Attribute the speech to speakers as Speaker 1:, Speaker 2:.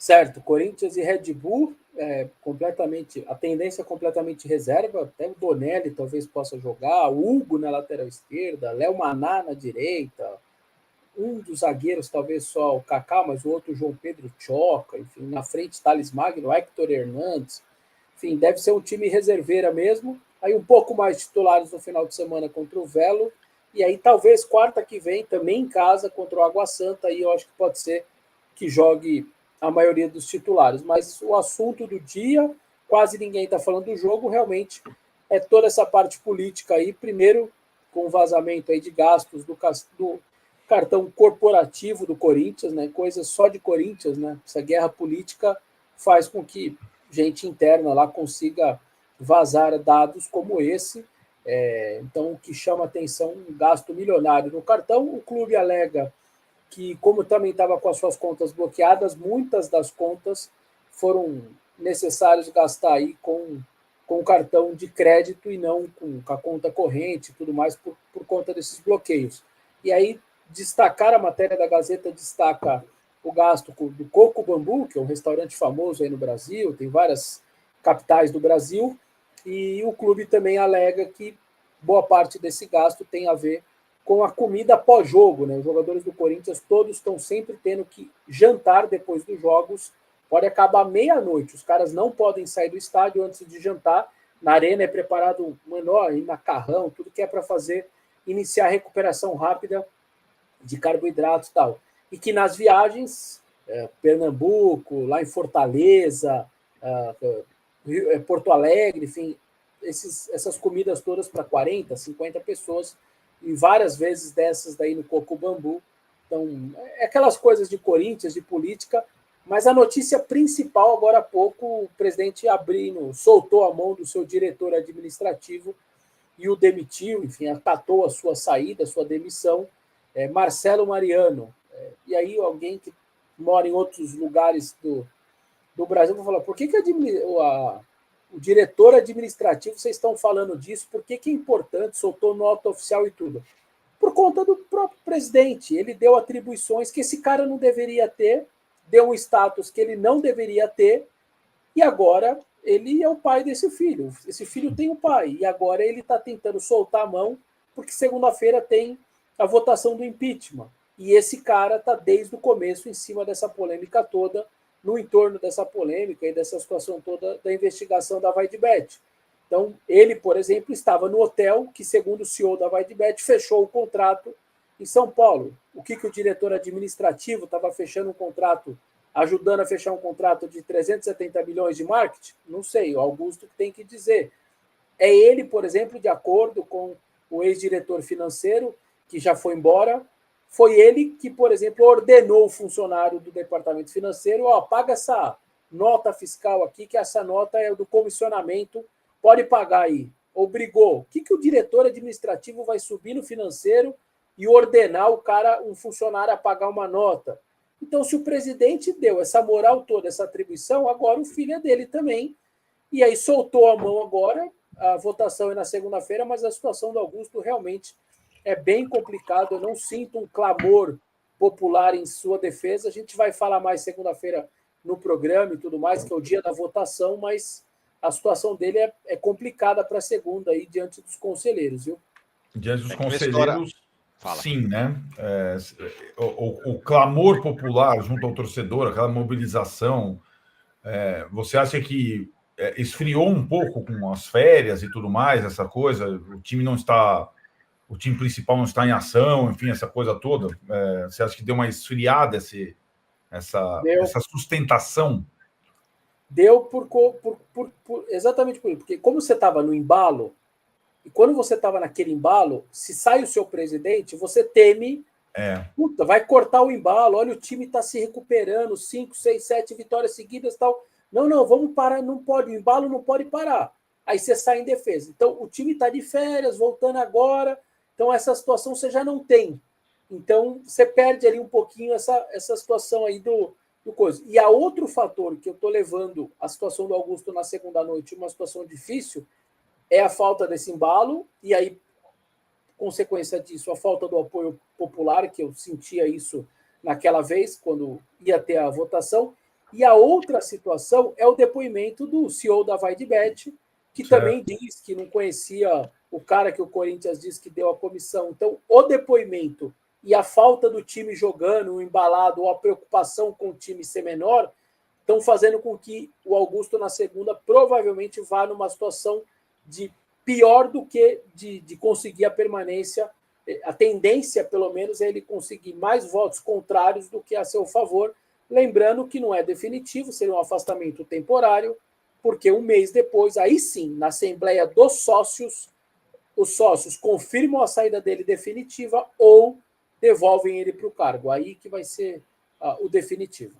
Speaker 1: Certo, Corinthians e Red Bull, completamente, a tendência é completamente reserva, até o Donelli talvez possa jogar, o Hugo na lateral esquerda, Léo Maná na direita, um dos zagueiros talvez só o Kaká, mas o outro João Pedro Choca, enfim, na frente Thales Magno, Hector Hernandes, enfim, deve ser um time reserveira mesmo, aí um pouco mais titulares no final de semana contra o Velo, e aí talvez quarta que vem, também em casa, contra o Água Santa, aí eu acho que pode ser que jogue a maioria dos titulares. Mas o assunto do dia, quase ninguém está falando do jogo, realmente é toda essa parte política aí. Primeiro, com o vazamento aí de gastos do cartão corporativo do Corinthians, né? Coisa só de Corinthians, né? Essa guerra política faz com que gente interna lá consiga vazar dados como esse. Então, o que chama atenção, um gasto milionário no cartão. O clube alega que, como também estava com as suas contas bloqueadas, muitas das contas foram necessários gastar aí com cartão de crédito e não com a conta corrente e tudo mais por conta desses bloqueios. E aí, destacar a matéria da Gazeta, destaca o gasto do Coco Bambu, que é um restaurante famoso aí no Brasil, tem várias capitais do Brasil, e o clube também alega que boa parte desse gasto tem a ver com a comida pós-jogo, né? Os jogadores do Corinthians todos estão sempre tendo que jantar depois dos jogos. Pode acabar meia-noite, os caras não podem sair do estádio antes de jantar. Na arena é preparado um enorme macarrão, tudo que é para fazer, iniciar a recuperação rápida de carboidratos e tal. E que nas viagens, Pernambuco, lá em Fortaleza, Porto Alegre, enfim, essas comidas todas para 40, 50 pessoas, e várias vezes dessas daí no Coco Bambu. Então, é aquelas coisas de Corinthians, de política, mas a notícia principal, agora há pouco, o presidente Abrino soltou a mão do seu diretor administrativo e o demitiu, enfim, acatou a sua saída, a sua demissão, Marcelo Mariano. E aí alguém que mora em outros lugares do Brasil vai falar, por que o diretor administrativo, vocês estão falando disso, por que é importante, soltou nota oficial e tudo? Por conta do próprio presidente. Ele deu atribuições que esse cara não deveria ter, deu um status que ele não deveria ter, e agora ele é o pai desse filho. Esse filho tem um pai, e agora ele está tentando soltar a mão, porque segunda-feira tem a votação do impeachment. E esse cara está desde o começo em cima dessa polêmica toda, no entorno dessa polêmica e dessa situação toda da investigação da Vaidbet. Então, ele, por exemplo, estava no hotel que, segundo o CEO da Vaidbet, fechou o contrato em São Paulo. O que o diretor administrativo estava fechando um contrato, ajudando a fechar um contrato de 370 milhões de marketing? Não sei, o Augusto tem que dizer. É ele, por exemplo, de acordo com o ex-diretor financeiro, que já foi embora, foi ele que, por exemplo, ordenou o funcionário do departamento financeiro, paga essa nota fiscal aqui, que essa nota é do comissionamento, pode pagar aí. Obrigou. O que o diretor administrativo vai subir no financeiro e ordenar o cara, um funcionário, a pagar uma nota? Então, se o presidente deu essa moral toda, essa atribuição, agora o filho é dele também. E aí soltou a mão agora, a votação é na segunda-feira, mas a situação do Augusto realmente é bem complicado, eu não sinto um clamor popular em sua defesa. A gente vai falar mais segunda-feira no programa e tudo mais, que é o dia da votação, mas a situação dele é complicada para a segunda aí, diante dos conselheiros, viu?
Speaker 2: Diante dos conselheiros, sim, né? O clamor popular junto ao torcedor, aquela mobilização, você acha que esfriou um pouco com as férias e tudo mais, essa coisa? O time não está... O time principal não está em ação, enfim, essa coisa toda. Você acha que deu uma esfriada essa sustentação?
Speaker 1: Deu exatamente por isso. Porque como você estava no embalo, e quando você estava naquele embalo, se sai o seu presidente, você teme, puta, vai cortar o embalo, olha, o time está se recuperando, 5, 6, 7 vitórias seguidas e tal. Não, vamos parar, não pode, o embalo não pode parar. Aí você sai em defesa. Então, o time está de férias, voltando agora, então essa situação você já não tem. Então, você perde ali um pouquinho essa situação aí do coisa. E há outro fator que eu estou levando a situação do Augusto na segunda noite, uma situação difícil, é a falta desse embalo, e aí, consequência disso, a falta do apoio popular, que eu sentia isso naquela vez, quando ia ter a votação, E a outra situação é o depoimento do CEO da VaideBet, que também diz que não conhecia o cara que o Corinthians diz que deu a comissão. Então, o depoimento e a falta do time jogando, o embalado, ou a preocupação com o time ser menor, estão fazendo com que o Augusto, na segunda, provavelmente vá numa situação de pior do que de conseguir a permanência. A tendência, pelo menos, é ele conseguir mais votos contrários do que a seu favor. Lembrando que não é definitivo, seria um afastamento temporário, porque um mês depois, aí sim, na Assembleia dos Sócios, os sócios confirmam a saída dele definitiva ou devolvem ele para o cargo. Aí que vai ser o definitivo.